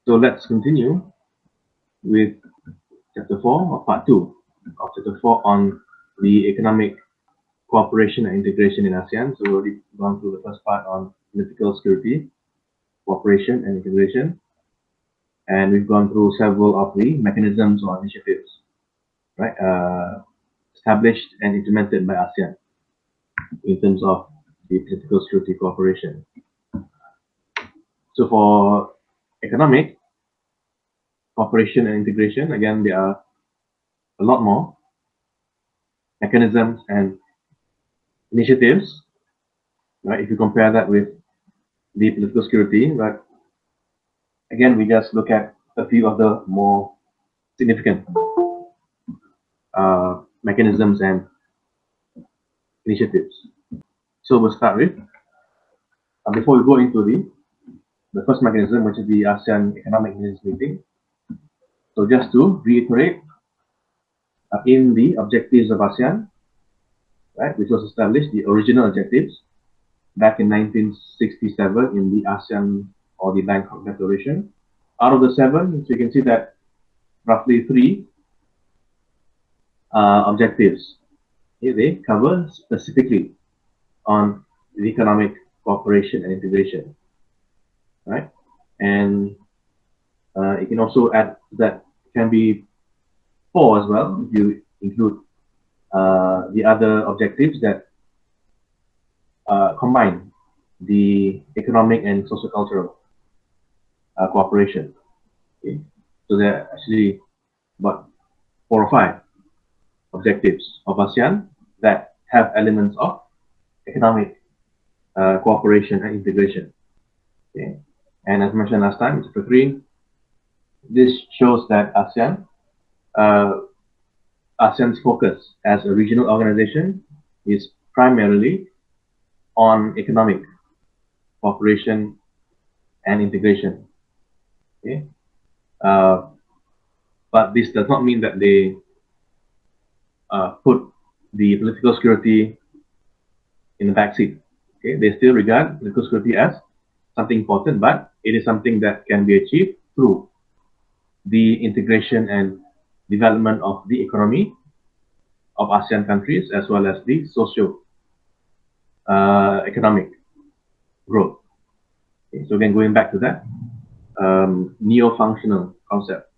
So let's continue with chapter 4 or part 2 of chapter 4 on the economic cooperation and integration in ASEAN. So we've already gone through the first part on political security, cooperation and integration, and we've gone through several of the mechanisms or initiatives, right, established and implemented by ASEAN in terms of the political security cooperation. So for economic cooperation and integration, again, there are a lot more mechanisms and initiatives, right? If you compare that with the political security, but again, we just look at a few of the more significant mechanisms and initiatives. So we'll start with, before we go into the first mechanism, which is the ASEAN Economic Ministers Meeting. So just to reiterate, in the objectives of ASEAN, right, which was established, the original objectives back in 1967 in the ASEAN or the Bangkok Declaration. Out of the 7, so you can see that roughly 3 objectives, okay, they cover specifically on the economic cooperation and integration, right? And you can also add that can be 4 as well if you include the other objectives that combine the economic and socio-cultural cooperation. Okay? So there are actually about 4 or 5 objectives of ASEAN that have elements of economic cooperation and integration. Okay? And as mentioned last time, chapter 3, this shows that ASEAN's focus as a regional organization is primarily on economic cooperation and integration. Okay? But this does not mean that they put the political security in the backseat. Okay? They still regard political security as something important, but it is something that can be achieved through the integration and development of the economy of ASEAN countries, as well as the socio-economic growth. Okay, so again, going back to that neo-functional concept,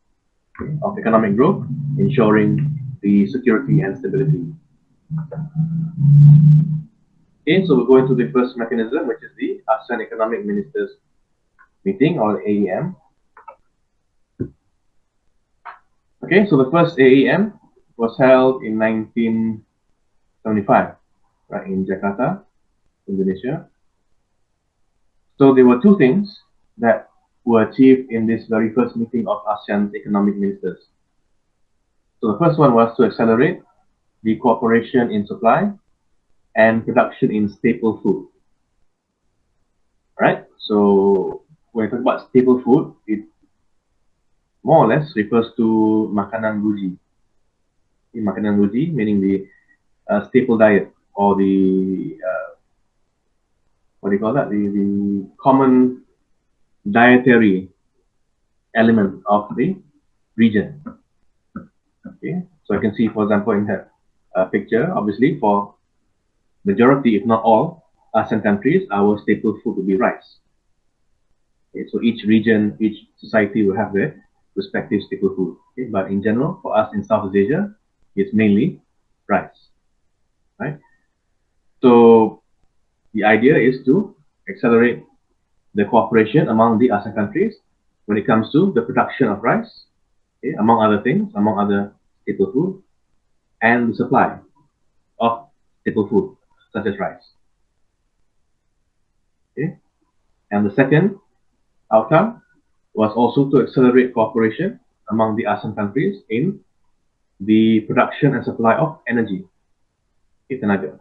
okay, of economic growth, ensuring the security and stability. Okay, so we'll go into the first mechanism, which is the ASEAN Economic Ministers Meeting, or AEM. Okay, so the first AEM was held in 1975, right, in Jakarta, Indonesia. So there were 2 things that were achieved in this very first meeting of ASEAN's economic ministers. So the first one was to accelerate the cooperation in supply and production in staple food. Right? So when we talk about staple food, it more or less refers to makanan buji. Makanan buji meaning the staple diet, or the what do you call that? The common dietary element of the region. Okay, so I can see, for example, in that picture, obviously for majority, if not all, ASEAN countries, our staple food will be rice. Okay, so each region, each society will have their respective staple food. Okay, but in general, for us in Southeast Asia, it's mainly rice. Right? So the idea is to accelerate the cooperation among the ASEAN countries when it comes to the production of rice, okay, among other things, among other staple food, and the supply of staple food, such as rice. Okay? And the second outcome was also to accelerate cooperation among the ASEAN countries in the production and supply of energy, tenaga.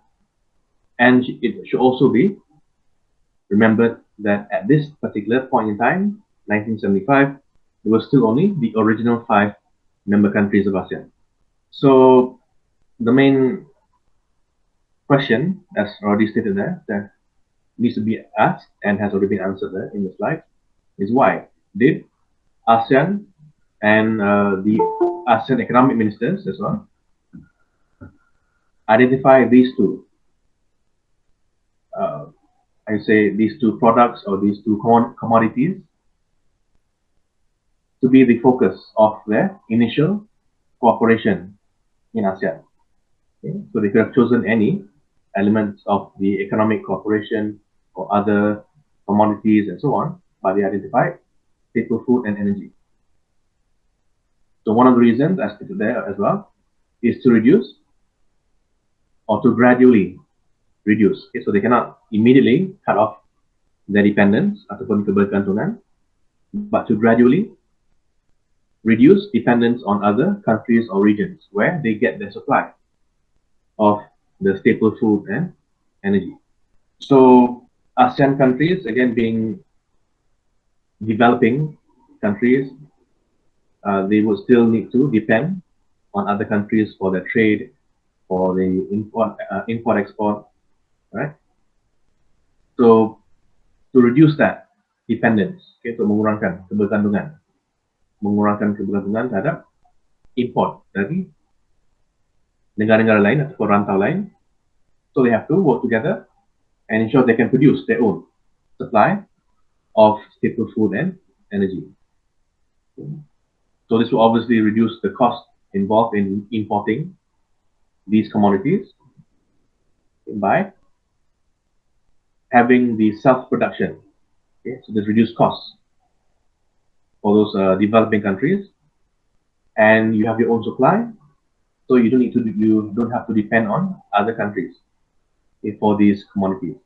And it should also be remembered that at this particular point in time, 1975, there were still only the original 5 member countries of ASEAN. So the main question, as already stated there, that needs to be asked and has already been answered there in the slide, is why did ASEAN and the ASEAN economic ministers as well identify these two, I say these two products or these two commodities to be the focus of their initial cooperation in ASEAN. Okay? So they could have chosen any elements of the economic cooperation or other commodities and so on, but they identified staple food and energy. So one of the reasons, as stated there as well, is to reduce or to gradually reduce. Okay? So they cannot immediately cut off their dependence ataupun kebergantungan, but to gradually reduce dependence on other countries or regions where they get their supply of the staple food and energy. So ASEAN countries, again being developing countries, they would still need to depend on other countries for their trade, for the import-export, right? So to reduce that dependence, okay, untuk mengurangkan kebergantungan terhadap import dari negara-negara lain atau rantau lain. So they have to work together and ensure they can produce their own supply of staple food and energy. So this will obviously reduce the cost involved in importing these commodities by having the self-production. Okay? So there's reduced costs for those developing countries, and you have your own supply, so you don't have to depend on other countries for these commodities.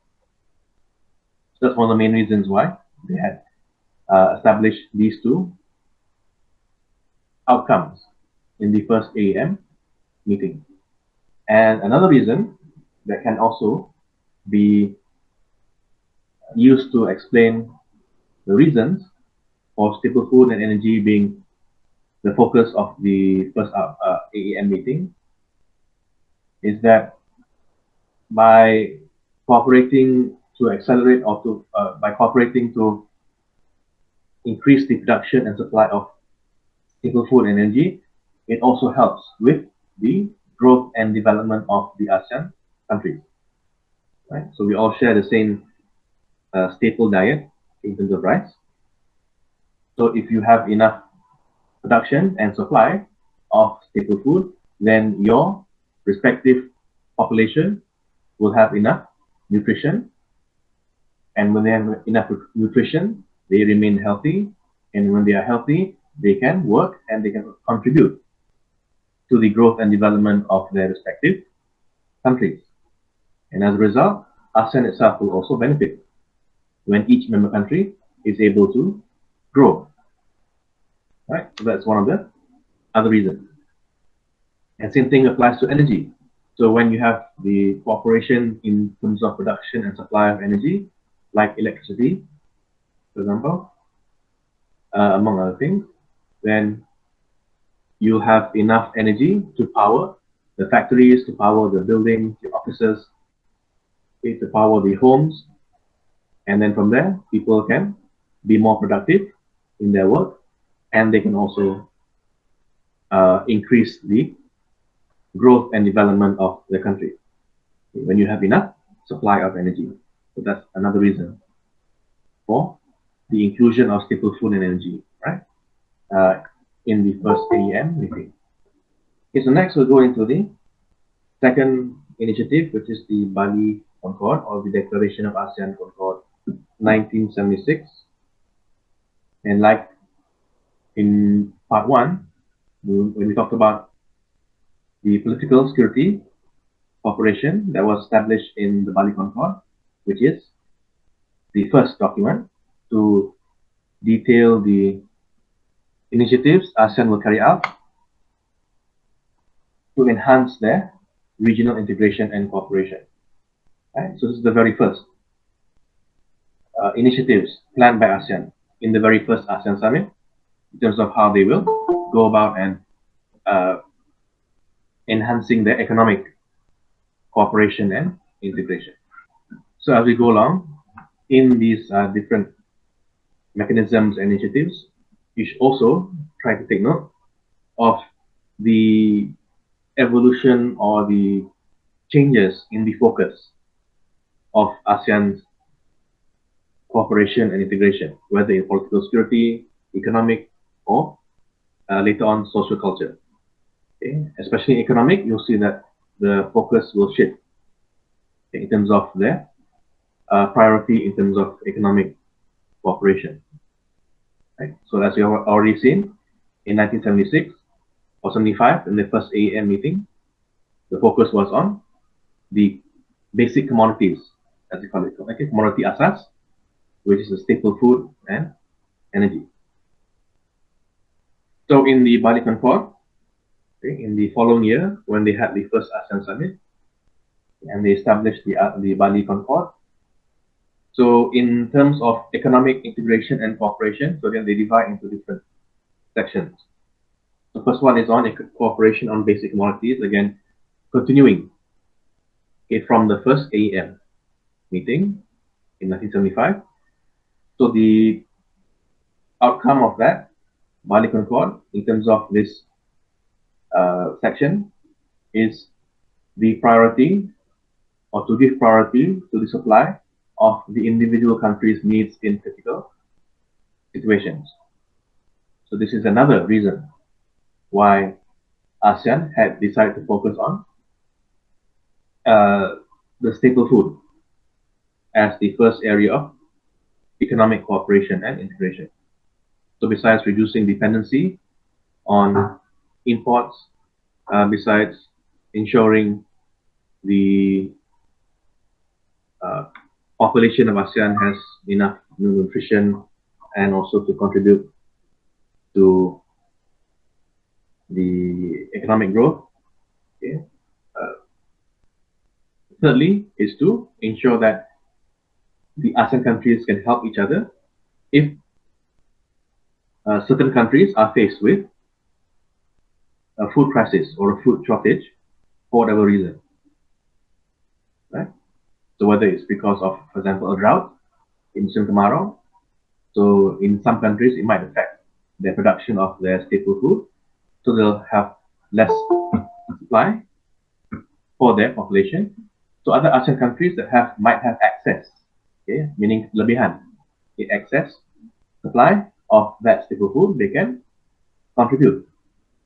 So that's one of the main reasons why they had established these two outcomes in the first AEM meeting. And another reason that can also be used to explain the reasons for staple food and energy being the focus of the first AEM meeting is that by cooperating to accelerate or to by cooperating to increase the production and supply of staple food and energy, it also helps with the growth and development of the ASEAN countries. Right? So we all share the same staple diet in terms of rice. So if you have enough production and supply of staple food, then your respective population will have enough nutrition. And when they have enough nutrition, they remain healthy. And when they are healthy, they can work and they can contribute to the growth and development of their respective countries. And as a result, ASEAN itself will also benefit when each member country is able to grow. Right? So that's one of the other reasons. And same thing applies to energy. So when you have the cooperation in terms of production and supply of energy, like electricity, for example, among other things, then you have enough energy to power the factories, to power the buildings, the offices, to power the homes. And then from there, people can be more productive in their work, and they can also increase the growth and development of the country when you have enough supply of energy. So that's another reason for the inclusion of staple food and energy, right? In the first AEM meeting. Okay, so next we'll go into the second initiative, which is the Bali Concord or the Declaration of ASEAN Concord 1976. And like in part one, when we talked about the political security cooperation that was established in the Bali Concord, which is the first document to detail the initiatives ASEAN will carry out to enhance their regional integration and cooperation. Right? So this is the very first initiatives planned by ASEAN in the very first ASEAN summit in terms of how they will go about and enhancing their economic cooperation and integration. So as we go along in these different mechanisms and initiatives, you should also try to take note of the evolution or the changes in the focus of ASEAN's cooperation and integration, whether in political security, economic, or later on social culture. Okay? Especially in economic, you'll see that the focus will shift in terms of their priority in terms of economic cooperation. Right? So as we have already seen, in 1976 or 75, in the first AEM meeting, the focus was on the basic commodities, as we call it, okay? Commodity asas, which is a staple food and energy. So in the Bali Concord, okay, in the following year, when they had the first ASEAN summit, and they established the Bali Concord. So in terms of economic integration and cooperation, so again, they divide into different sections. The first one is on cooperation on basic commodities, again, continuing okay, from the first AEM meeting in 1975. So the outcome of that Bali Concord in terms of this section is the priority or to give priority to the supply of the individual country's needs in critical situations. So this is another reason why ASEAN had decided to focus on the staple food as the first area of economic cooperation and integration. So besides reducing dependency on imports, besides ensuring the population of ASEAN has enough nutrition and also to contribute to the economic growth. Okay. Thirdly is to ensure that the ASEAN countries can help each other if certain countries are faced with a food crisis or a food shortage for whatever reason, right? So whether it's because of, for example, a drought in musim kemarau, so in some countries it might affect their production of their staple food, so they'll have less supply for their population. So other ASEAN countries that might have access, okay, meaning lebihan, okay, excess supply of that staple food, they can contribute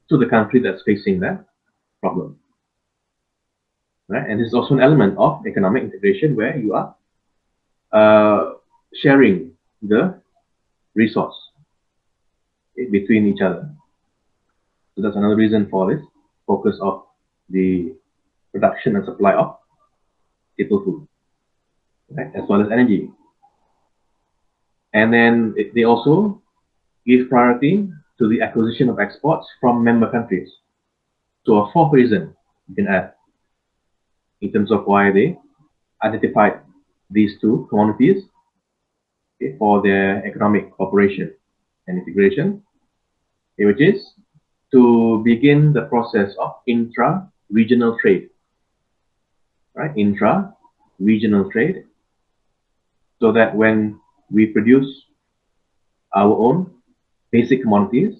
to the country that's facing that problem. Right? And this is also an element of economic integration where you are sharing the resource okay, between each other. So that's another reason for this focus of the production and supply of staple food, right? As well as energy. And then they also give priority to the acquisition of exports from member countries. So a fourth reason you can add in terms of why they identified these two commodities okay, for their economic cooperation and integration, okay, which is to begin the process of intra-regional trade, right? Intra-regional trade, so that when we produce our own basic commodities,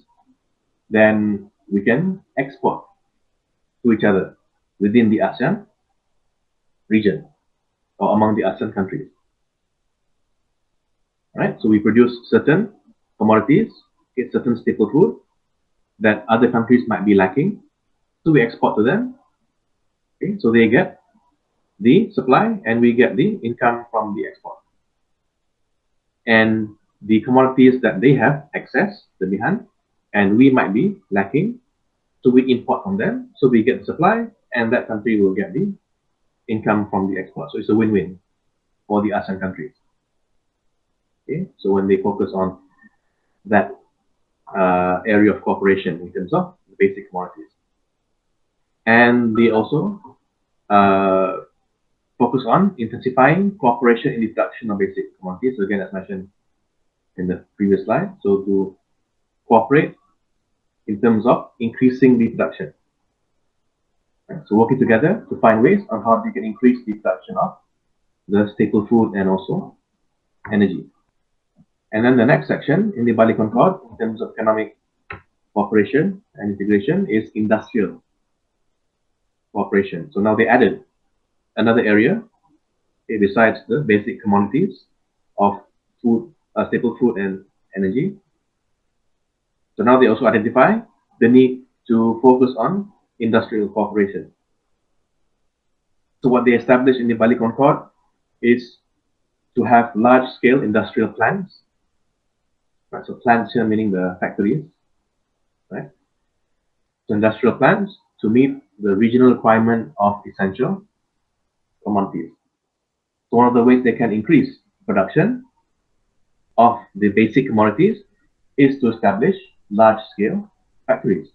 then we can export to each other within the ASEAN region or among the ASEAN countries. Right? So we produce certain commodities, okay, certain staple food that other countries might be lacking. So we export to them. Okay, so they get the supply and we get the income from the export. And the commodities that they have excess, the behind, and we might be lacking, so we import from them, so we get the supply, and that country will get the income from the export. So it's a win-win for the ASEAN countries. Okay, so when they focus on that area of cooperation in terms of the basic commodities, and they also focus on intensifying cooperation in the production of basic commodities. So again, as mentioned in the previous slide, so to cooperate in terms of increasing the production. Right? So working together to find ways on how they can increase the production of the staple food and also energy. And then the next section in the Bali Concord, in terms of economic cooperation and integration, is industrial cooperation. So now they added another area, besides the basic commodities of food, staple food and energy. So now they also identify the need to focus on industrial cooperation. So what they established in the Bali Concord is to have large-scale industrial plants. Right? So plants here meaning the factories, right? So industrial plants to meet the regional requirement of essential commodities. So one of the ways they can increase production of the basic commodities is to establish large-scale factories.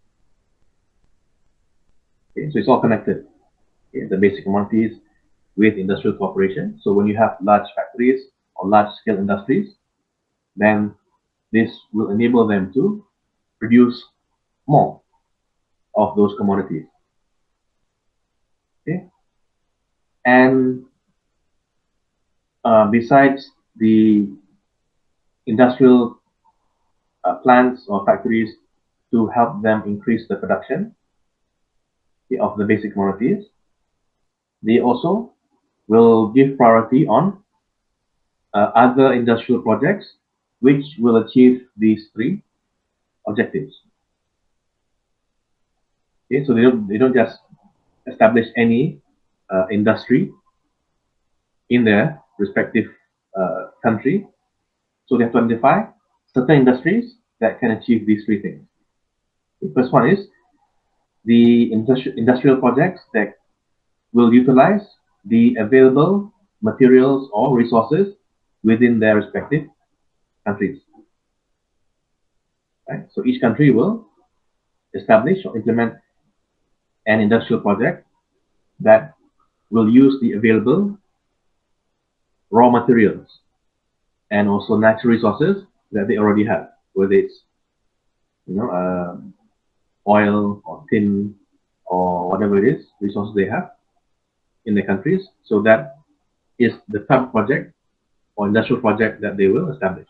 Okay, so it's all connected. Okay, the basic commodities with industrial cooperation. So when you have large factories or large-scale industries, then this will enable them to produce more of those commodities. Okay, and besides the industrial plants or factories to help them increase the production of the basic commodities, they also will give priority on other industrial projects which will achieve these three objectives. Okay, so they don't just establish any industry in their respective country. So they have to identify certain industries that can achieve these three things. The first one is the industrial projects that will utilize the available materials or resources within their respective countries. Right? So each country will establish or implement an industrial project that will use the available raw materials and also natural resources that they already have, whether it's oil or tin or whatever it is, resources they have in their countries. So that is the type of project or industrial project that they will establish.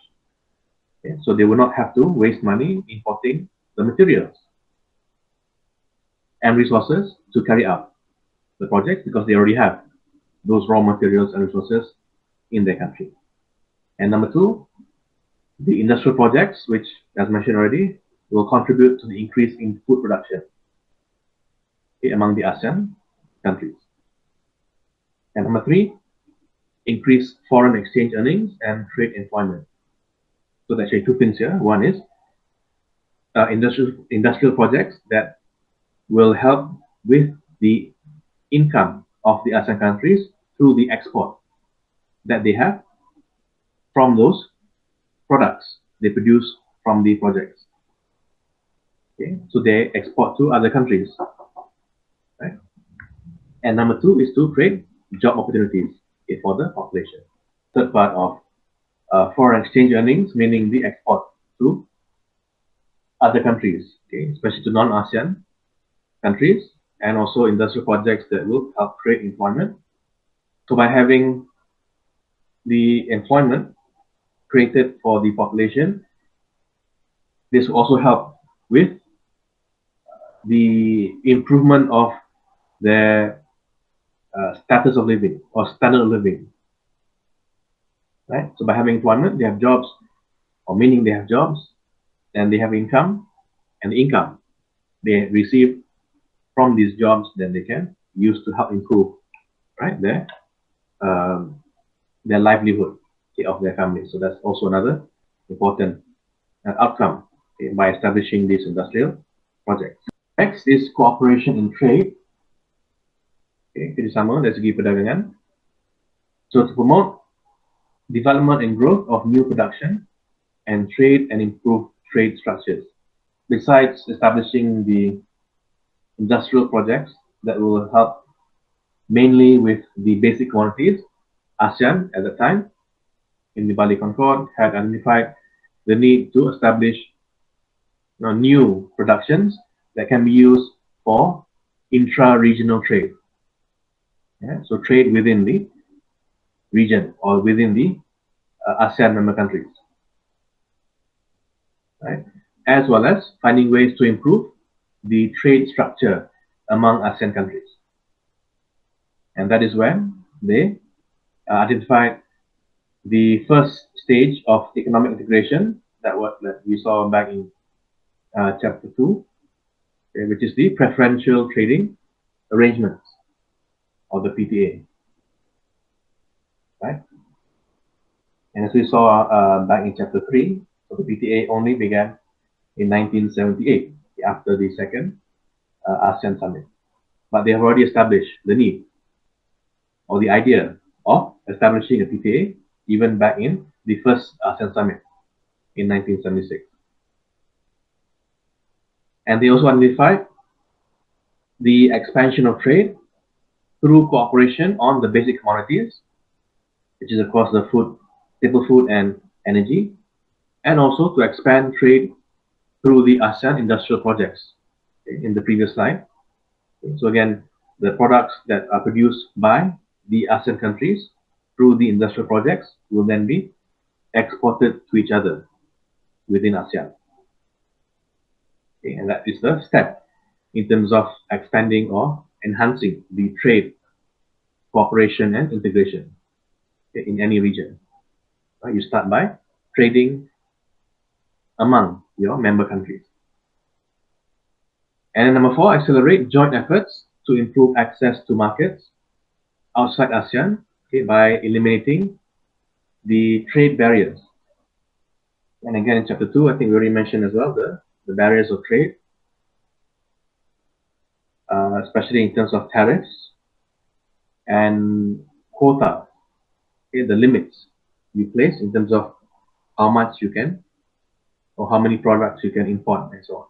Okay? So they will not have to waste money importing the materials and resources to carry out the project because they already have those raw materials and resources in their country. And number two, the industrial projects, which, as mentioned already, will contribute to the increase in food production among the ASEAN countries. And number three, increase foreign exchange earnings and trade employment. So there's actually two things here. One is industrial projects that will help with the income of the ASEAN countries through the export that they have from those products they produce from the projects. Okay, so they export to other countries. Right? And number two is to create job opportunities for the population. Third part of foreign exchange earnings, meaning the export to other countries, okay, especially to non-ASEAN countries, and also industrial projects that will help create employment. So by having the employment created for the population, this will also help with the improvement of their status of living or standard of living. Right? So by having employment, they have jobs, or meaning they have jobs, and they have income, and the income they receive from these jobs, then they can use to help improve, right, their livelihood of their family. So that's also another important outcome by establishing these industrial projects. Next is cooperation in trade. Kerjasama dari segi perdagangan. So to promote development and growth of new production and trade and improve trade structures. Besides establishing the industrial projects that will help mainly with the basic commodities, ASEAN at the time in the Bali Concord had identified the need to establish new productions that can be used for intra-regional trade. Yeah? So trade within the region or within the ASEAN member countries. right? As well as finding ways to improve the trade structure among ASEAN countries. And that is when they identified the first stage of economic integration that we saw back in chapter 2, okay, which is the preferential trading arrangements, or the PTA, right? And as we saw back in chapter 3, so the PTA only began in 1978 after the second ASEAN summit. But they have already established the need or the idea of establishing a PTA even back in the first ASEAN summit in 1976. And they also identified the expansion of trade through cooperation on the basic commodities, which is of course the food, staple food and energy, and also to expand trade through the ASEAN industrial projects in the previous slide. So again, the products that are produced by the ASEAN countries through the industrial projects will then be exported to each other within ASEAN. Okay, and that is the step in terms of expanding or enhancing the trade, cooperation and integration in any region. You start by trading among your member countries. And number 4, accelerate joint efforts to improve access to markets outside ASEAN, okay, by eliminating the trade barriers. And again, in chapter 2, I think we already mentioned as well the barriers of trade, especially in terms of tariffs and quota, okay, the limits you place in terms of how much you can or how many products you can import and so on.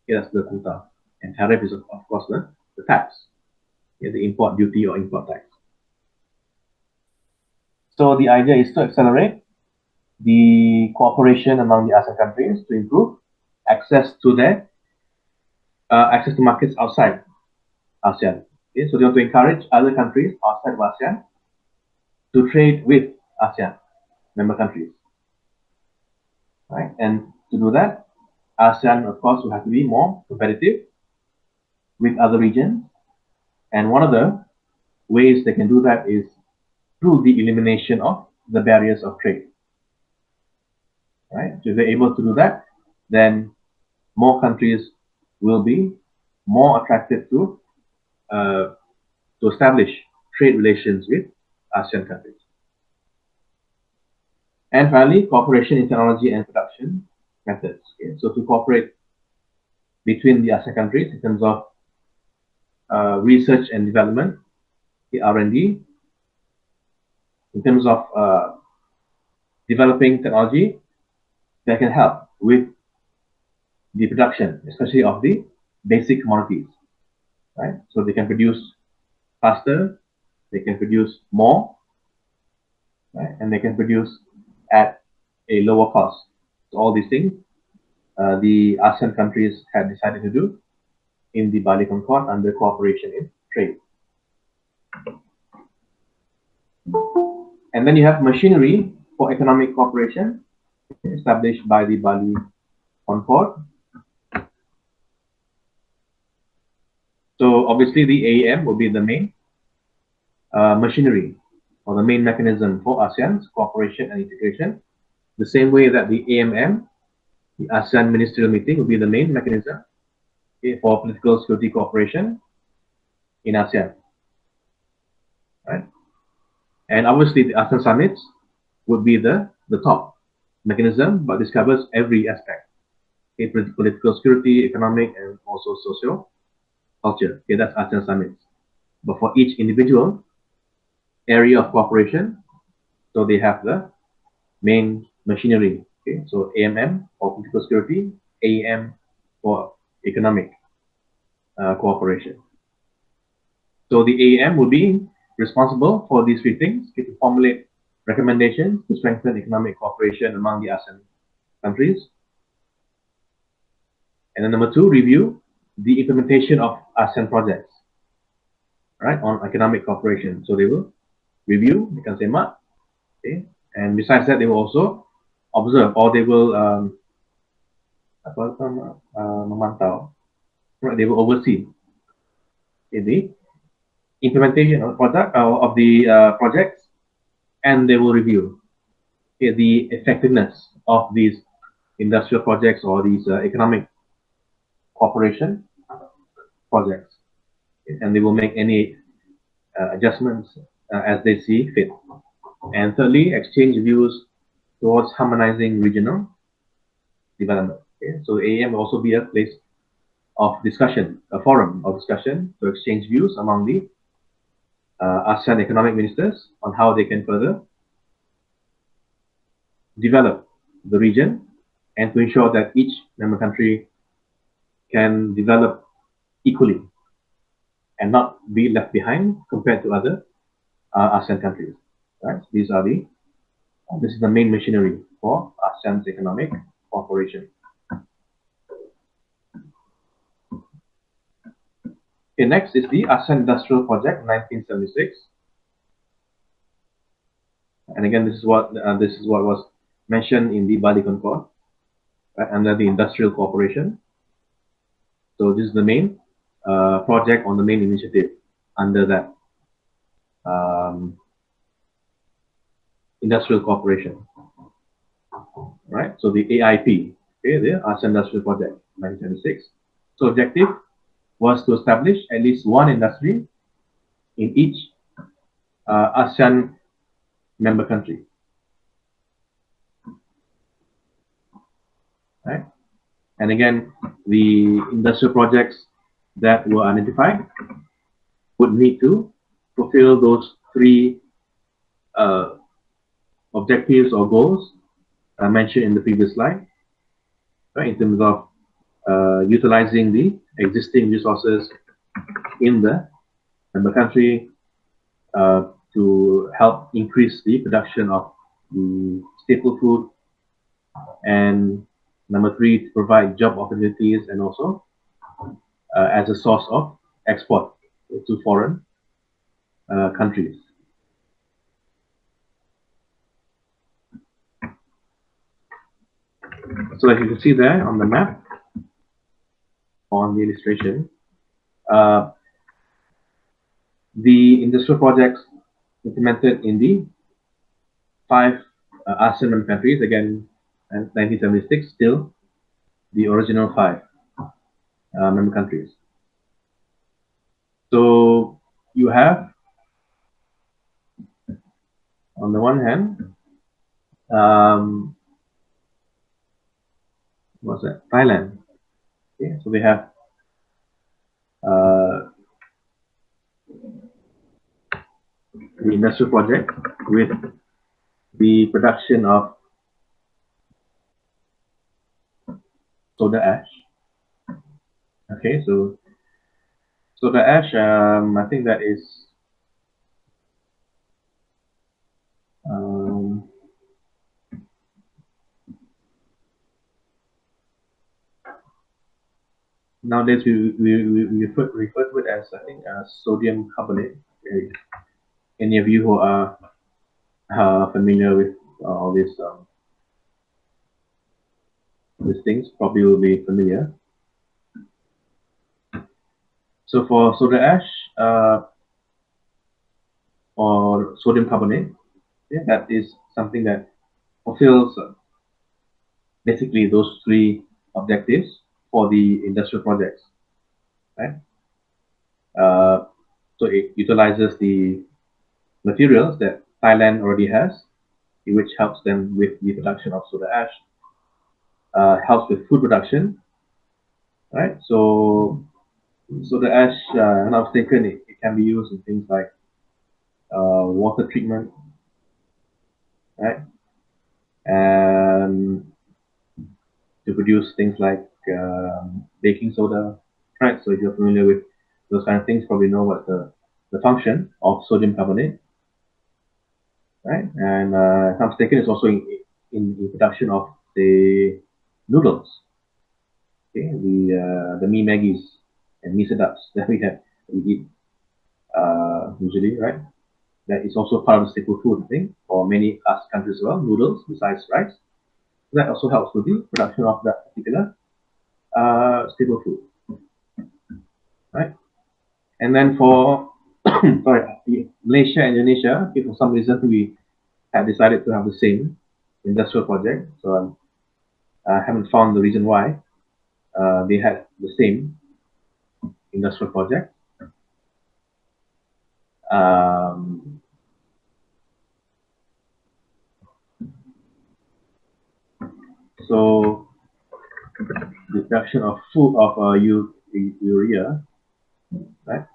Okay, that's the quota. And tariff is, of course, the tax, okay, the import duty or import tax. So the idea is to accelerate the cooperation among the ASEAN countries to improve access to their access to markets outside ASEAN. Okay, so they want to encourage other countries outside of ASEAN to trade with ASEAN member countries, right? And to do that, ASEAN, of course, will have to be more competitive with other regions. And one of the ways they can do that is through the elimination of the barriers of trade, right? So if they're able to do that, then more countries will be more attracted to establish trade relations with ASEAN countries. And finally, cooperation in technology and production methods. Okay? So to cooperate between the ASEAN countries in terms of research and development, the R&D, in terms of developing technology that can help with the production, especially of the basic commodities, right? So they can produce faster, they can produce more, right? And they can produce at a lower cost. So all these things, the ASEAN countries have decided to do in the Bali Concord under cooperation in trade. And then you have machinery for economic cooperation established by the Bali Concord. So obviously the AEM will be the main machinery or the main mechanism for ASEAN's cooperation and integration. The same way that the AMM, the ASEAN Ministerial Meeting, will be the main mechanism for political security cooperation in ASEAN, right? And obviously the ASEAN summits would be the top mechanism, but this covers every aspect, okay, political security, economic, and also social culture. Okay, that's ASEAN summits. But for each individual area of cooperation, so they have the main machinery. Okay, so AMM for political security, AEM for economic cooperation. So the AEM will be responsible for these three things, okay, to formulate recommendations to strengthen economic cooperation among the ASEAN countries. And then number 2, review the implementation of ASEAN projects, right, on economic cooperation. So they will review, they can say mat, okay, and besides that, they will also observe, or they will memantau. Right, they will oversee the implementation of product of the projects, and they will review the effectiveness of these industrial projects or these economic cooperation projects, and they will make any adjustments as they see fit. And thirdly, exchange views towards harmonizing regional development. Okay? So AEM will also be a place of discussion, a forum of discussion to exchange views among the ASEAN economic ministers on how they can further develop the region and to ensure that each member country can develop equally and not be left behind compared to other ASEAN countries. Right? These are the this is the main machinery for ASEAN's economic cooperation. Okay, next is the ASEAN Industrial Project 1976, and again this is what was mentioned in the Bali Concord, right, under the industrial cooperation. So this is the main project on the main initiative under that industrial cooperation, right? So the AIP, okay, the ASEAN Industrial Project 1976. So objective was to establish at least one industry in each ASEAN member country, right? And again, the industrial projects that were identified would need to fulfill those three objectives or goals mentioned in the previous slide, right? In terms of utilizing the existing resources in the member country to help increase the production of the staple food, and number three, to provide job opportunities and also as a source of export to foreign countries. So as you can see there on the map, on the illustration, the industrial projects implemented in the 5 ASEAN countries, again, 1976, still the original 5 member countries. So you have, on the one hand, what's that? Thailand. Okay, so they have the industrial project with the production of soda ash. Okay, so soda ash, I think that is nowadays we refer to it as, I think, sodium carbonate. Any of you who are familiar with all these things probably will be familiar. So for soda ash or sodium carbonate, yeah, that is something that fulfills basically those three objectives for the industrial projects, right? So it utilizes the materials that Thailand already has, which helps them with the production of soda ash, helps with food production, right? So soda ash, and I was thinking it can be used in things like water treatment, right? And to produce things like baking soda, right? So if you're familiar with those kind of things, probably know what the function of sodium carbonate, right? And if I'm mistaken, it's also in production of the noodles, okay? The mee Maggies and mee sedaps that we eat usually, right? That is also part of the staple food, I think, for many countries as well. Noodles besides rice. That also helps with the production of that particular staple food, right? And then for sorry, Malaysia and Indonesia, okay, for some reason we have decided to have the same industrial project. So I haven't found the reason why they had the same industrial project. So the production of food of urea, right?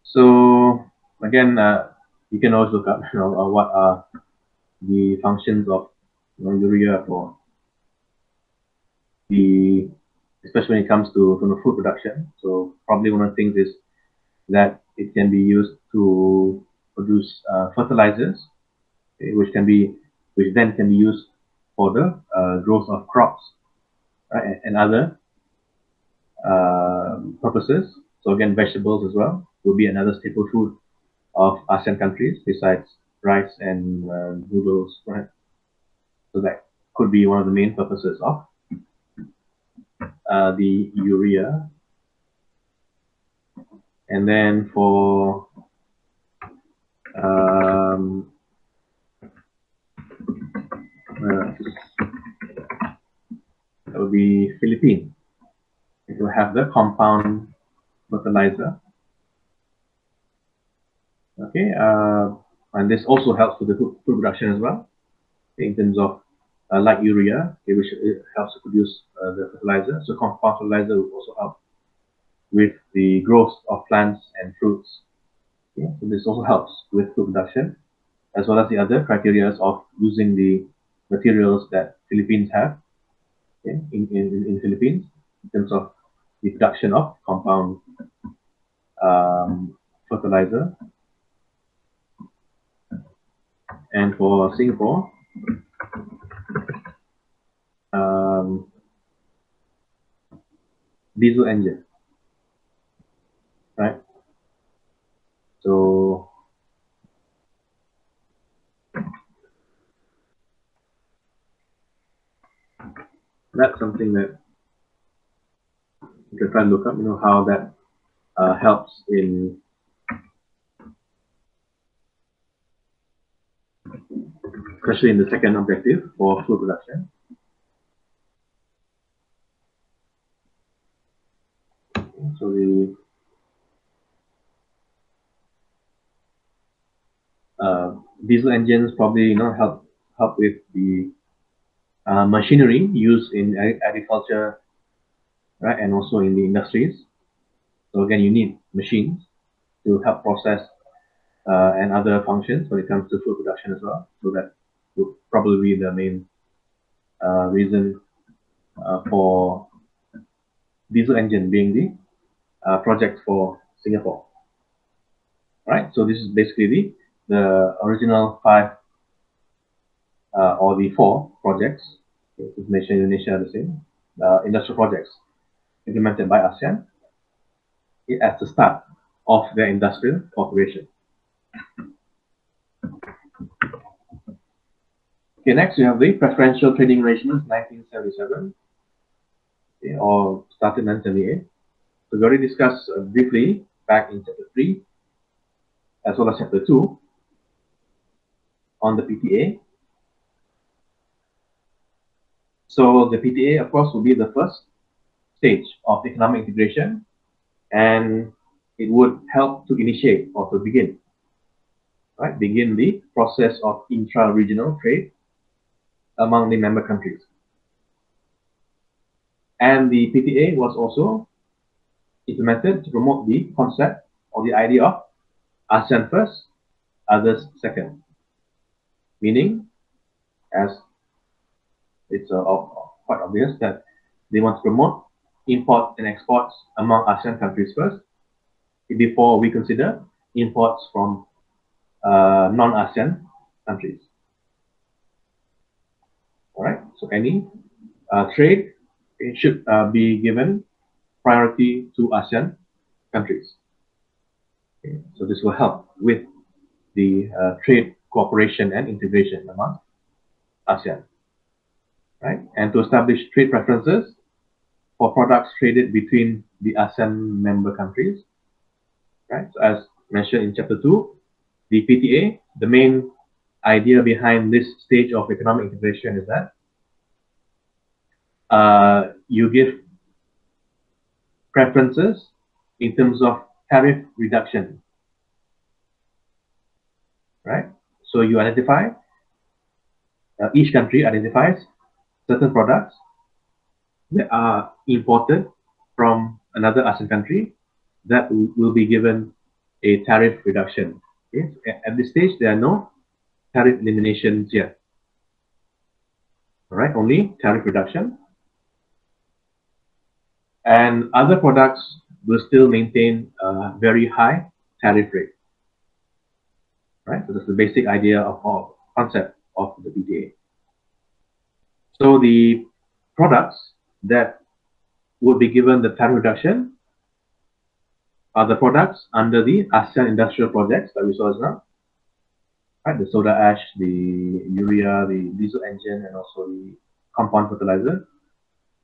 So again, you can also look up, what are the functions of urea for the, especially when it comes to food production. So probably one of the things is that it can be used to produce fertilizers, okay, which then can be used for the growth of crops, right, and other purposes. So again, vegetables as well will be another staple food of ASEAN countries besides rice and noodles, right? So that could be one of the main purposes of the urea. And then for that would be Philippines. It will have the compound fertilizer. Okay, and this also helps with the food production as well, in terms of like urea, okay, which helps to produce the fertilizer. So compound fertilizer will also help with the growth of plants and fruits. Okay, so this also helps with food production, as well as the other criteria of using the materials that Philippines have, okay, in Philippines, in terms of the production of compound fertilizer. And for Singapore, diesel engine, right? So that's something that you can try and look up, how that helps in especially in the second objective for food production. So the diesel engines probably help with the machinery used in agriculture, right, and also in the industries. So again, you need machines to help process and other functions when it comes to food production as well. So that would probably be the main reason for diesel engine being the project for Singapore. Right. So this is basically the original 5 or the 4 projects. Malaysia, Indonesia, the same industrial projects implemented by ASEAN at the start of their industrial cooperation. Okay, next we have the preferential trading arrangements 1977, okay, or started 1978. So we already discussed briefly back in chapter 3 as well as chapter 2 on the PTA. So the PTA, of course, will be the first stage of economic integration, and it would help to initiate or to begin the process of intra-regional trade among the member countries. And the PTA was also implemented to promote the concept or the idea of ASEAN first, others second. Meaning, as it's quite obvious, that they want to promote import and exports among ASEAN countries first, before we consider imports from non-ASEAN countries. All right. So any trade, it should be given priority to ASEAN countries. Okay. So this will help with the trade cooperation and integration among ASEAN, right? And to establish trade preferences for products traded between the ASEAN member countries, right? So as mentioned in Chapter 2, the PTA, the main idea behind this stage of economic integration is that you give preferences in terms of tariff reduction, right? So you identify, each country identifies certain products that are imported from another ASEAN country that will be given a tariff reduction. Okay? At this stage, there are no tariff eliminations yet. All right, only tariff reduction. And other products will still maintain a very high tariff rate. Right, so that's the basic idea of concept of the PTA. So the products that would be given the tariff reduction are the products under the ASEAN industrial projects that we saw just now, right? The soda ash, the urea, the diesel engine, and also the compound fertilizer,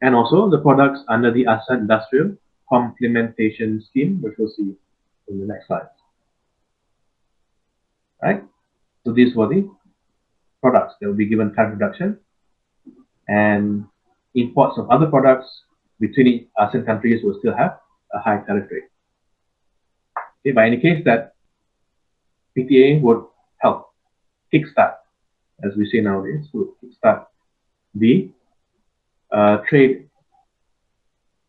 and also the products under the ASEAN industrial complementation scheme, which we'll see in the next slide. Right? So these were the products that will be given tariff reduction, and imports of other products between ASEAN countries will still have a high tariff rate. Okay, but in the case that PTA would help kickstart, as we say nowadays, would kickstart the trade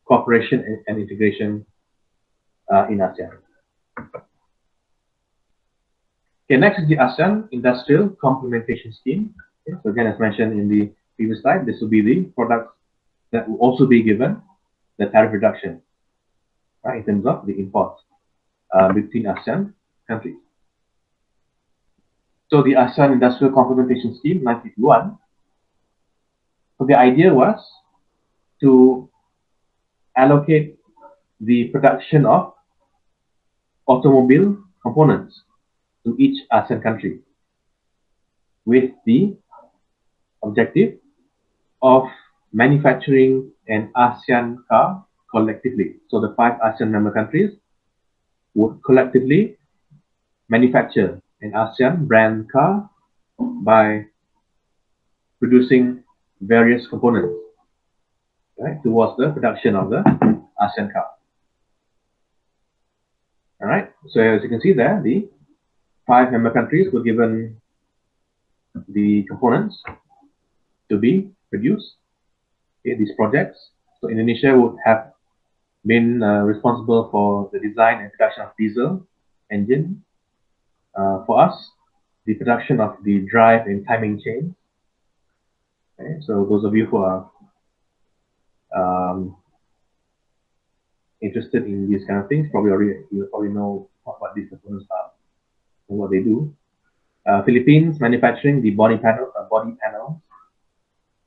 cooperation and integration in ASEAN. Okay, next is the ASEAN Industrial Complementation Scheme. Okay, so again, as mentioned in the previous slide, this will be the products that will also be given the tariff reduction, right, in terms of the imports between ASEAN countries. So the ASEAN Industrial Complementation Scheme 1951, so the idea was to allocate the production of automobile components to each ASEAN country with the objective of manufacturing an ASEAN car collectively. So the 5 ASEAN member countries would collectively manufacture an ASEAN brand car by producing various components, right, towards the production of the ASEAN car. All right, so as you can see there, the 5 member countries were given the components to be produced in these projects. So Indonesia would have been responsible for the design and production of diesel engine. For us, the production of the drive and timing chain. Okay, so those of you who are interested in these kind of things you probably know what these components are and what they do. Philippines manufacturing the body panels,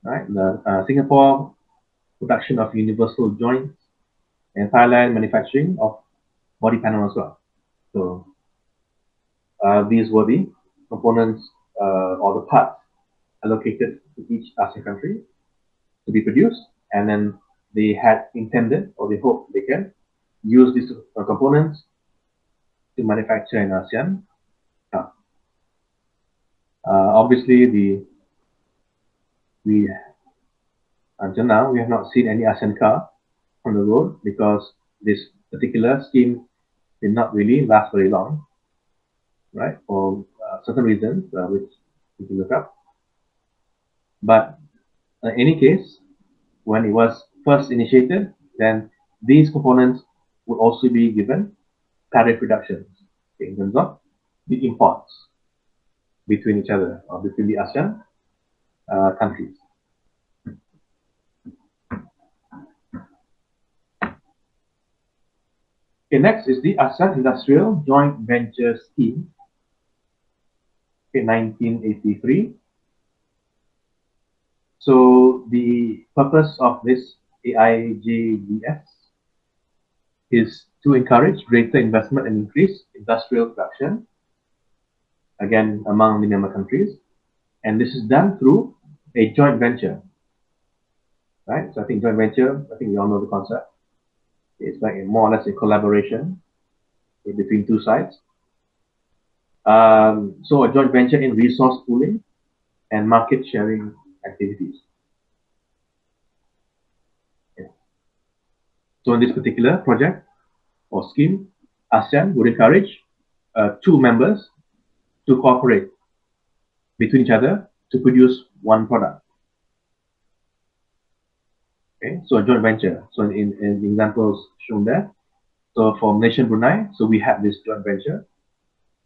right? The Singapore production of universal joints, and Thailand manufacturing of body panel as well. So these were the components or the parts allocated to each ASEAN country to be produced, and then they had intended, or they hope they can use these components to manufacture in ASEAN. Obviously, until now we have not seen any ASEAN car on the road because this particular scheme did not really last very long, right? For certain reasons, which you can look up. But in any case, when it was first initiated, then these components would also be given tariff reductions in terms of the imports between each other or between the ASEAN countries. Okay, next is the ASEAN Industrial Joint Venture Scheme, okay, 1983. So the purpose of this AIJVS is to encourage greater investment and increase industrial production, again, among many member countries. And this is done through a joint venture, right? So I think joint venture, I think we all know the concept. It's like more or less a collaboration between two sides. So a joint venture in resource pooling and market sharing activities. Yeah. So in this particular project or scheme, ASEAN would encourage two members to cooperate between each other to produce one product. Okay, so a joint venture. So in the examples shown there, so for Malaysia and Brunei, so we have this joint venture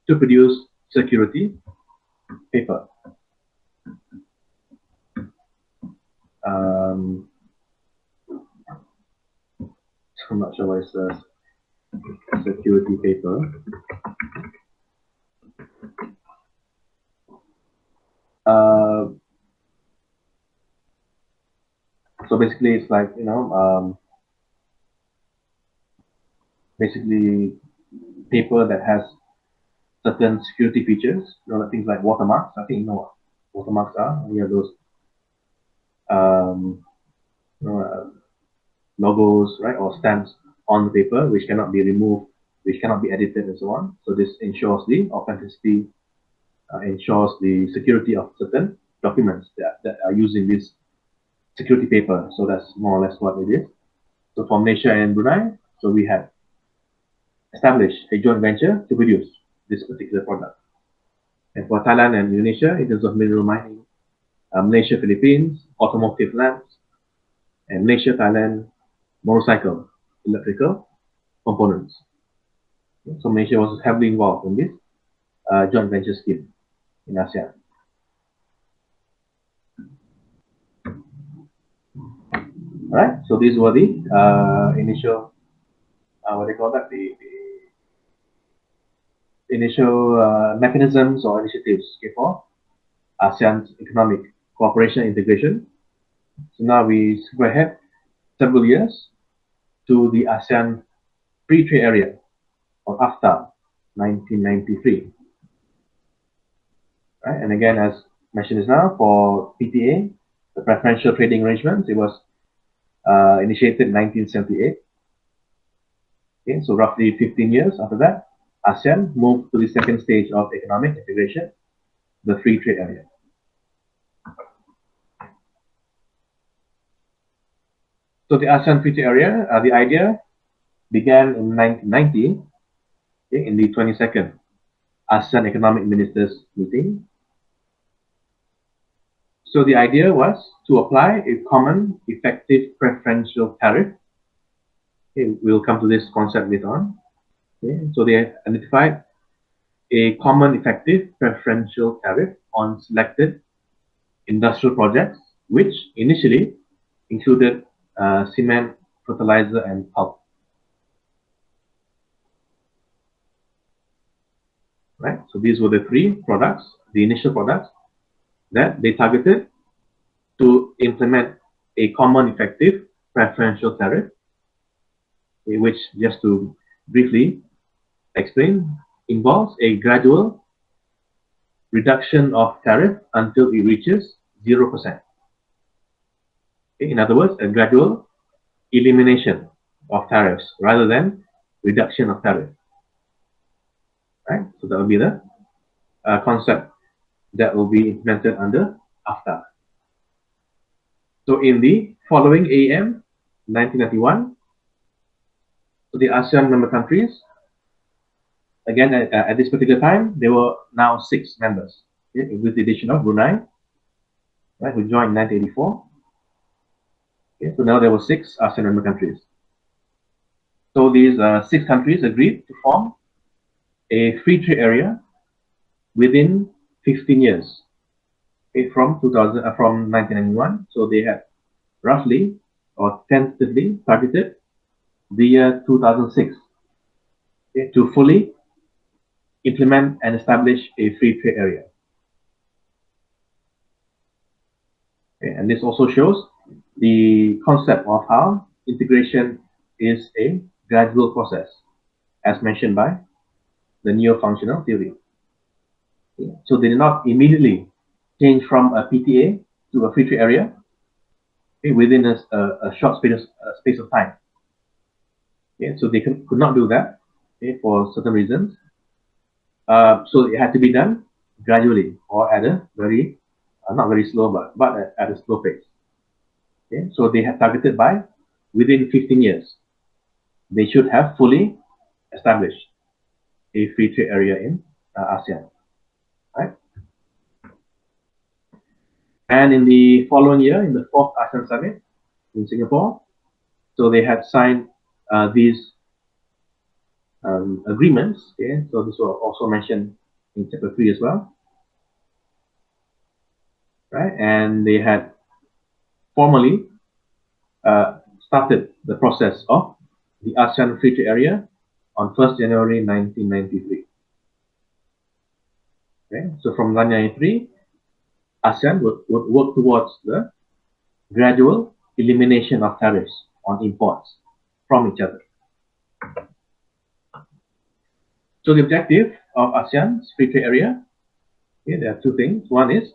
to produce security paper. So I'm not sure why it says security paper. So basically, it's like, you know, basically paper that has certain security features, you know, things like watermarks. I think you know what watermarks are. We have those you know, logos, right, or stamps on the paper, which cannot be removed, which cannot be edited, and so on. So this ensures the authenticity, ensures the security of certain documents that are using this security paper. So that's more or less what it is. So for Malaysia and Brunei, so we have established a joint venture to produce this particular product. And for Thailand and Indonesia, in terms of mineral mining, Malaysia, Philippines, automotive lamps, and Malaysia, Thailand, motorcycle, electrical components. So Malaysia was heavily involved in this joint venture scheme in ASEAN. All right, so these were the initial, what they call that, the initial mechanisms or initiatives, okay, for ASEAN's economic cooperation integration. So now we go ahead several years to the ASEAN Free Trade Area, or AFTA, 1993. Right? And again, as mentioned just now, for PTA, the preferential trading arrangements, it was initiated in 1978. Okay, so roughly 15 years after that, ASEAN moved to the second stage of economic integration, the free trade area. So the ASEAN free trade area, the idea began in 1990, okay, in the 22nd ASEAN Economic Ministers meeting. So the idea was to apply a common effective preferential tariff. Okay, we'll come to this concept later on. Okay, so they identified a common effective preferential tariff on selected industrial projects, which initially included cement, fertilizer, and pulp. Right. So these were the three products, the initial products that they targeted to implement a common effective preferential tariff, which, just to briefly explain, involves a gradual reduction of tariff until it reaches 0%. Okay, in other words, a gradual elimination of tariffs rather than reduction of tariff. Right? So that will be the concept that will be implemented under AFTA. So in the following AM 1991, so the ASEAN member countries, again, at this particular time, there were now 6 members, okay, with the addition of Brunei, right, who joined in 1984. Okay, so now there were 6 ASEAN member countries. So these 6 countries agreed to form a free trade area within 15 years, okay, from 1991. So they had roughly or tentatively targeted the year 2006, okay, to fully implement and establish a free trade area. Okay, and this also shows the concept of how integration is a gradual process. as mentioned by the neo-functional theory. Okay. So they did not immediately change from a PTA to a free trade area, okay, within a short space of time. Okay. So they could not do that, okay, for certain reasons. So it had to be done gradually or at a very, not very slow, but at a slow pace. Okay. So they have targeted by within 15 years, they should have fully established a free trade area in ASEAN, right? And in the following year, in the fourth ASEAN summit in Singapore, so they had signed these agreements. Okay, so this was also mentioned in chapter 3 as well, right? And they had formally started the process of the ASEAN Free Trade Area on 1st January 1993. Okay, so from 1993, ASEAN would work towards the gradual elimination of tariffs on imports from each other. So the objective of ASEAN's free trade area, okay, there are two things. One is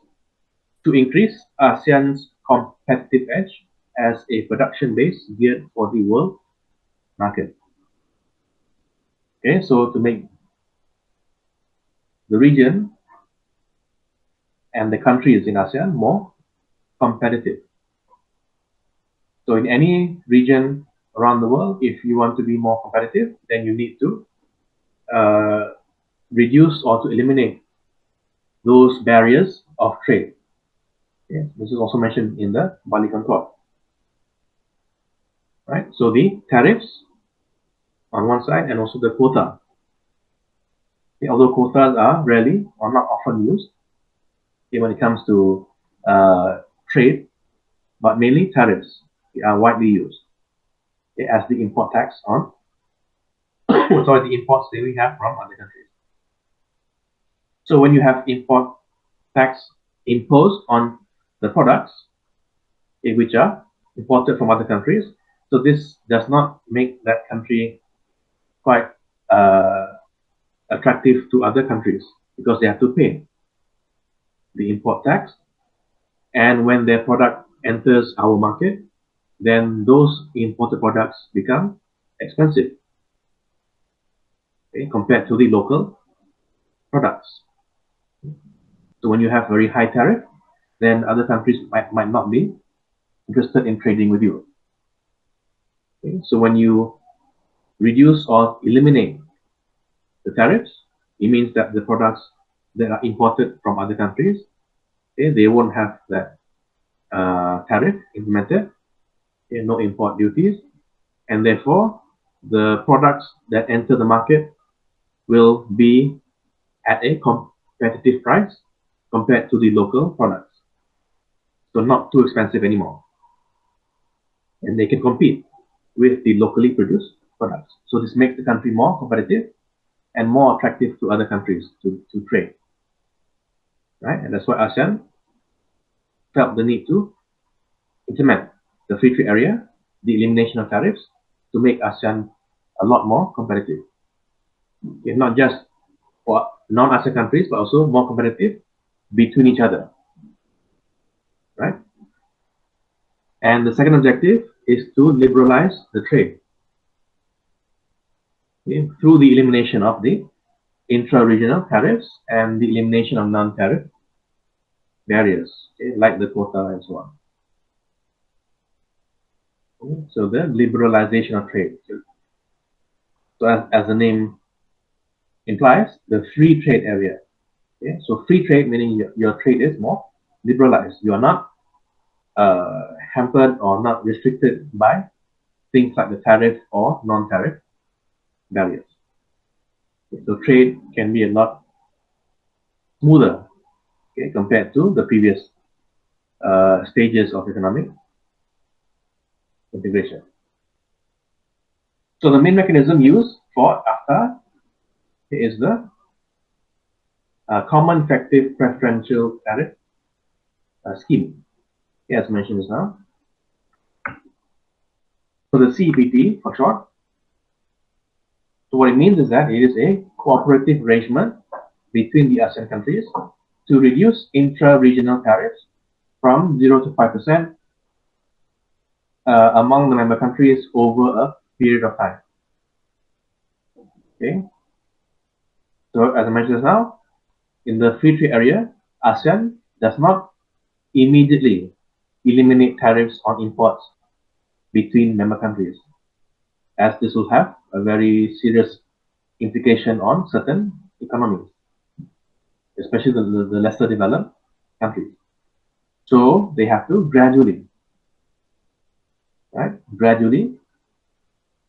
to increase ASEAN's competitive edge as a production base geared for the world market. Okay, so to make the region and the countries in ASEAN more competitive. So in any region around the world, if you want to be more competitive, then you need to reduce or to eliminate those barriers of trade. Okay, this is also mentioned in the Bali Concord. Right? So the tariffs on one side and also the quota. Okay, although quotas are rarely or not often used, okay, when it comes to trade, but mainly tariffs are widely used, okay, as the import tax on sorry, the imports that we have from other countries. So when you have import tax imposed on the products, okay, which are imported from other countries, so this does not make that country quite attractive to other countries because they have to pay the import tax, and when their product enters our market, then those imported products become expensive, okay, compared to the local products. So when you have very high tariff, then other countries might not be interested in trading with you. Okay, so when you reduce or eliminate the tariffs, it means that the products that are imported from other countries, okay, they won't have that tariff implemented, okay, no import duties, and therefore the products that enter the market will be at a competitive price compared to the local products. So not too expensive anymore. And they can compete with the locally produced products. So this makes the country more competitive and more attractive to other countries to trade. Right? And that's why ASEAN felt the need to implement the free trade area, the elimination of tariffs, to make ASEAN a lot more competitive. Okay, not just for non-ASEAN countries, but also more competitive between each other. Right? And the second objective is to liberalize the trade, okay, through the elimination of the intra-regional tariffs and the elimination of non-tariff barriers, okay, like the quota and so on. Okay, so the liberalization of trade. So as the name implies, the free trade area. Okay, so free trade meaning your trade is more liberalized. You are not hampered or not restricted by things like the tariff or non-tariff barriers. Okay, so trade can be a lot smoother, okay, compared to the previous stages of economic integration. So the main mechanism used for AFTA is the Common Effective Preferential Tariff Scheme, as mentioned just now. So the CEPT for short. So what it means is that it is a cooperative arrangement between the ASEAN countries to reduce intra-regional tariffs from 0 to 5% among the member countries over a period of time. Okay. So as I mentioned just now, in the free trade area, ASEAN does not immediately eliminate tariffs on imports between member countries, as this will have a very serious implication on certain economies, especially the lesser developed countries. So they have to gradually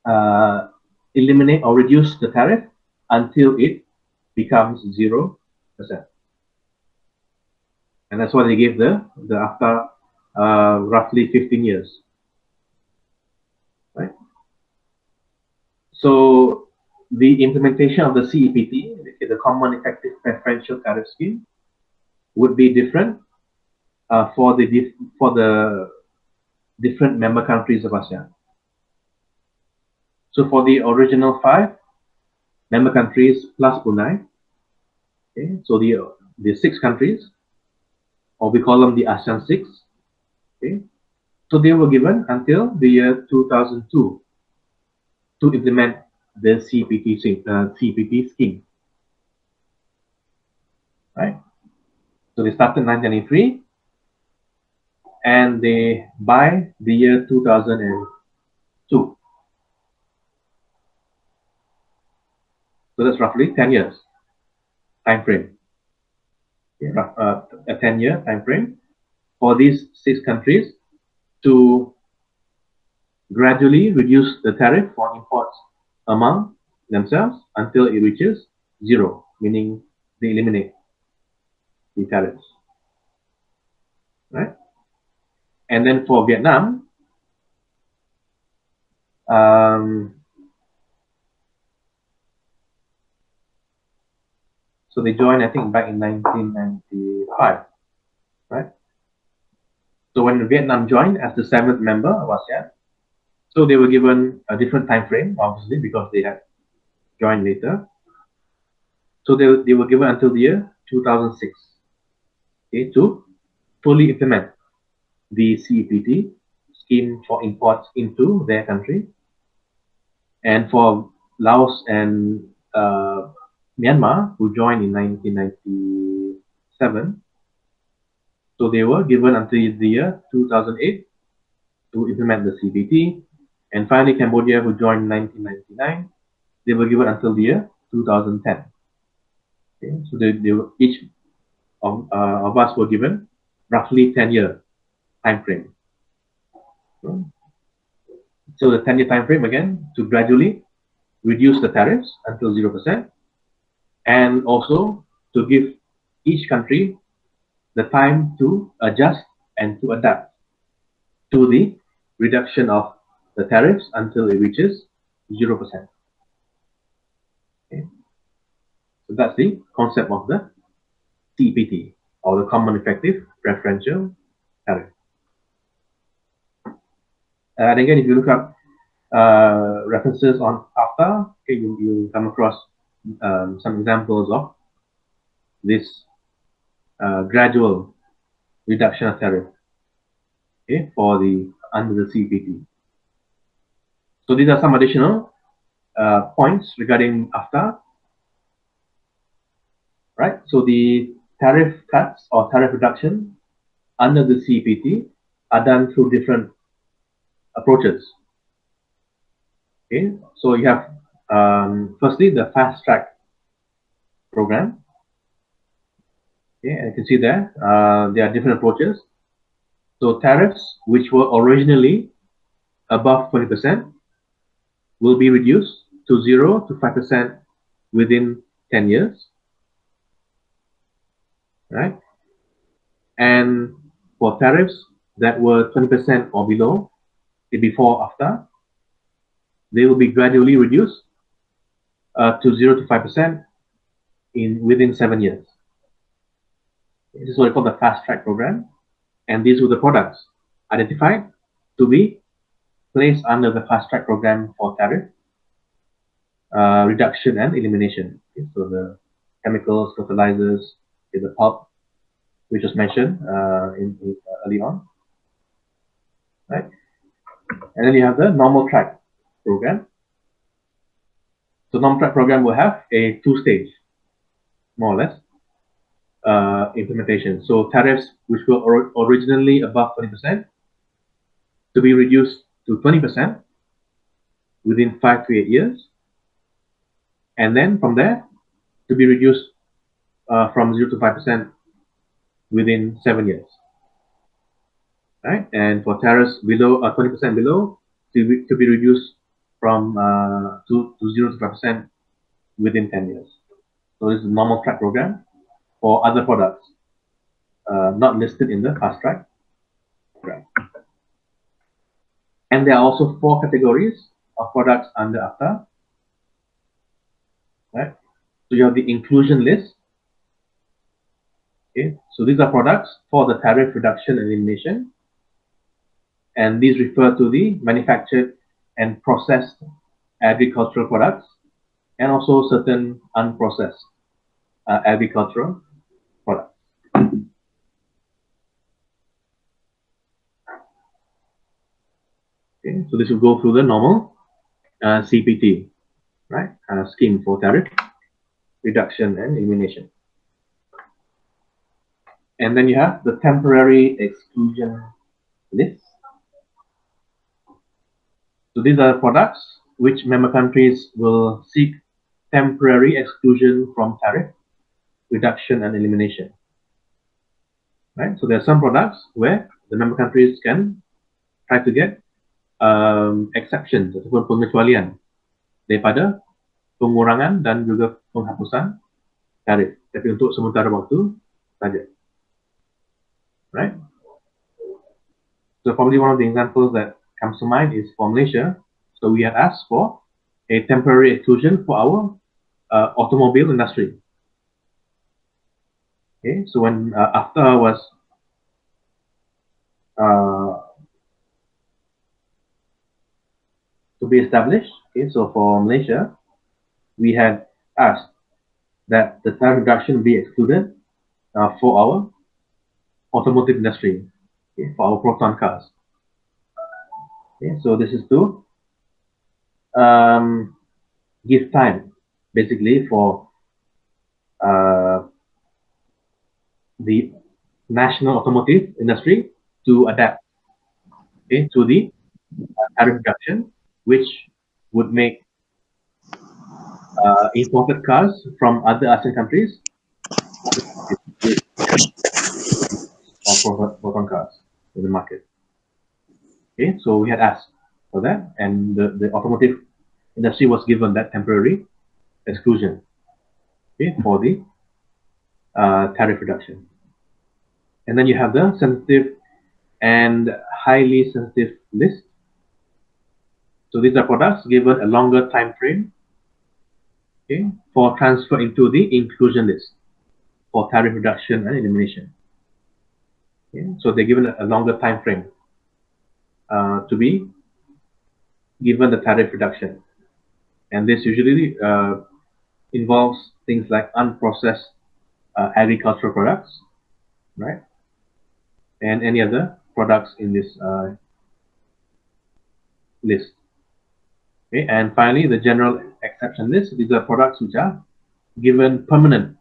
uh, eliminate or reduce the tariff until it becomes 0%. And that's why they gave the after roughly 15 years, right? So the implementation of the CEPT, the Common Effective Preferential Tariff Scheme, would be different for the different member countries of ASEAN. So for the original 5 member countries plus Brunei, okay, so the 6 countries, or we call them the ASEAN 6, okay, so they were given until the year 2002 to implement the CPT scheme, right? So they started in 1993, and they by the year 2002. So that's roughly 10 years time frame. Okay, a 10-year time frame for these 6 countries to gradually reduce the tariff for imports among themselves until it reaches 0, meaning they eliminate the tariffs, right? And then for Vietnam, so they joined, I think, back in 1995, right? So when Vietnam joined as the 7th member of ASEAN, so they were given a different time frame, obviously, because they had joined later. So they were given until the year 2006, okay, to fully implement the CEPT scheme for imports into their country. And for Laos and Myanmar, who joined in 1997, so they were given until the year 2008 to implement the CPT. And finally, Cambodia, who joined in 1999, they were given until the year 2010. Okay, so they were, each of us were given roughly 10-year time frame. So the 10-year time frame, again, to gradually reduce the tariffs until 0%, and also to give each country the time to adjust and to adapt to the reduction of the tariffs until it reaches 0%. Okay. So that's the concept of the CPT, or the Common Effective Preferential Tariff. And again, if you look up references on AFTA, okay, you come across some examples of this gradual reduction of tariff, okay, for the under the CPT. So these are some additional points regarding AFTA, right? So the tariff cuts or tariff reduction under the CPT are done through different approaches. Okay, so you have firstly the fast track program. Okay, and you can see there are different approaches. So tariffs which were originally above 20% will be reduced to 0 to 5% within 10 years, right? And for tariffs that were 20% or below, before or after, they will be gradually reduced to 0 to 5% within 7 years. This is what we call the fast track program, and these were the products identified to be placed under the fast track program for tariff reduction and elimination. Okay, so the chemicals, fertilizers, okay, the pulp, which was mentioned early on, right? And then you have the normal track program. So normal track program will have a two-stage, more or less, implementation. So tariffs which were originally above 20% to be reduced to 20% within 5 to 8 years, and then from there to be reduced from 0 to 5% within 7 years, right? And for tariffs below 20% below to be reduced from to 0 to 5% within 10 years. So this is a normal track program for other products not listed in the fast track program. And there are also 4 categories of products under AFTA, right? So you have the inclusion list. Okay, so these are products for the tariff reduction and elimination, and these refer to the manufactured and processed agricultural products, and also certain unprocessed agricultural products. Okay, so this will go through the normal CPT, right? Scheme for tariff reduction and elimination. And then you have the temporary exclusion list. So these are products which member countries will seek temporary exclusion from tariff reduction and elimination. Right? So there are some products where the member countries can try to get exceptions ataupun pengecualian daripada pengurangan dan juga penghapusan tarif, tapi untuk sementara waktu saja. Right? So probably one of the examples that comes to mind is for Malaysia. So we had asked for a temporary exclusion for our automobile industry. Okay, so when AFTA was to be established, okay, so for Malaysia, we had asked that the tariff reduction be excluded for our automotive industry, okay, for our proton cars. Okay, so this is to give time, basically, for the national automotive industry to adapt, okay, to the tariff reduction, which would make imported cars from other ASEAN countries or proton cars in the market. Okay, so we had asked for that, and the automotive industry was given that temporary exclusion, okay, for the tariff reduction. And then you have the sensitive and highly sensitive list. So these are products given a longer time frame, okay, for transfer into the inclusion list for tariff reduction and elimination. Okay, so they're given a longer time frame to be given the tariff reduction, and this usually involves things like unprocessed agricultural products, right, and any other products in this list. Okay, and finally, the general exception list. These are products which are given permanent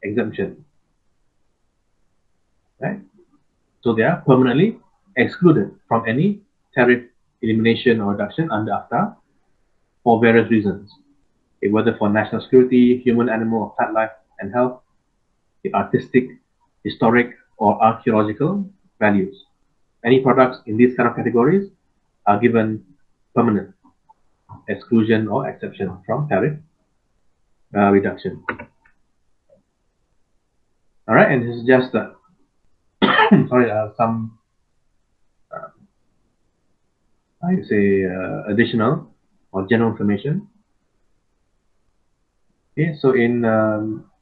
exemption, right? So they are permanently excluded from any tariff elimination or reduction under AFTA for various reasons, okay, whether for national security, human, animal, or plant life and health, artistic, historic, or archaeological values. Any products in these kind of categories are given permanent exclusion or exception from tariff reduction. All right, and this is just some I say additional or general information. Okay, so in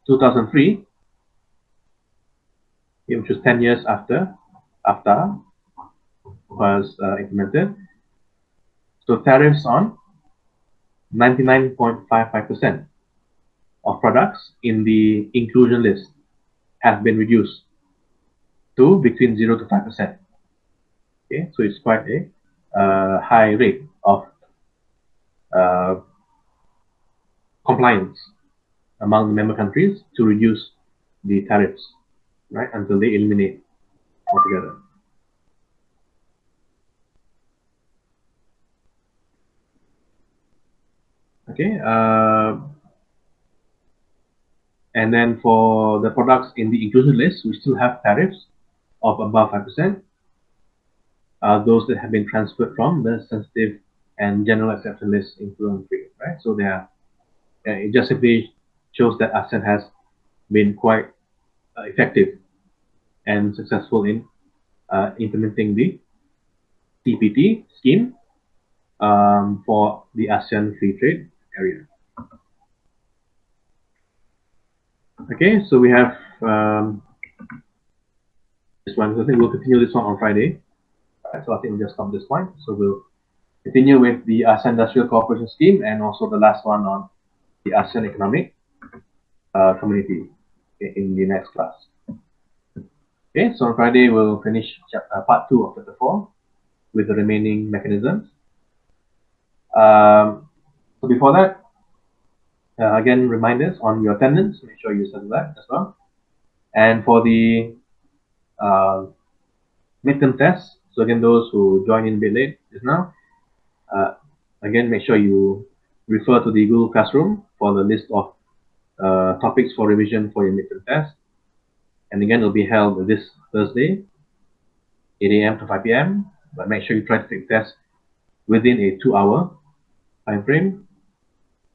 2003, which was 10 years after AFTA was implemented, so tariffs on 99.55% of products in the inclusion list have been reduced to between 0 to 5%. Okay, so it's quite a high rate of uh, compliance among the member countries to reduce the tariffs, right, until they eliminate altogether. Okay, and then for the products in the inclusion list, we still have tariffs of above 5%. Those that have been transferred from the sensitive and general exception list into free, right? So they are, it just simply shows that ASEAN has been quite effective and successful in implementing the TPT scheme for the ASEAN free trade area. Okay, so we have this one. So I think we'll continue this one on Friday. So I think we'll just stop this point. So we'll continue with the ASEAN Industrial Cooperation Scheme and also the last one on the ASEAN Economic Community in the next class. Okay, so on Friday we'll finish part 2 of chapter 4 with the remaining mechanisms. So before that, again, reminders on your attendance. Make sure you set that as well. And for the midterm tests, so again, those who join in a bit late just now, again, make sure you refer to the Google Classroom for the list of topics for revision for your midterm test. And again, it'll be held this Thursday, 8 a.m. to 5 p.m. But make sure you try to take the test within a 2-hour time frame.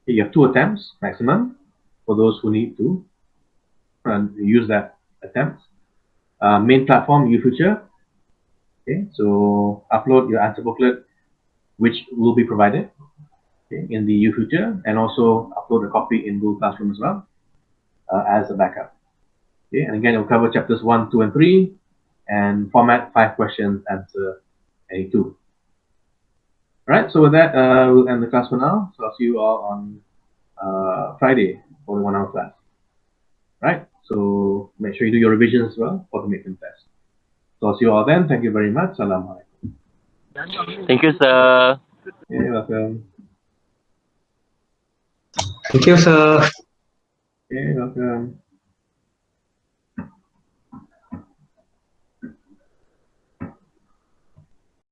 You have 2 attempts maximum for those who need to use that attempt. Main platform, UFuture. Okay, so upload your answer booklet, which will be provided in the UFuture, and also upload a copy in Google Classroom as well as a backup. Okay, and again, we'll cover chapters 1, 2, and 3, and format 5 questions, answer any 2. All right, so with that, we'll end the class for now. So I'll see you all on Friday for the 1-hour class. All right, so make sure you do your revision as well for the midterm test. So I'll see you all then. Thank you very much. Salam alaikum. Thank you, sir. You're welcome. Thank you, sir. Welcome.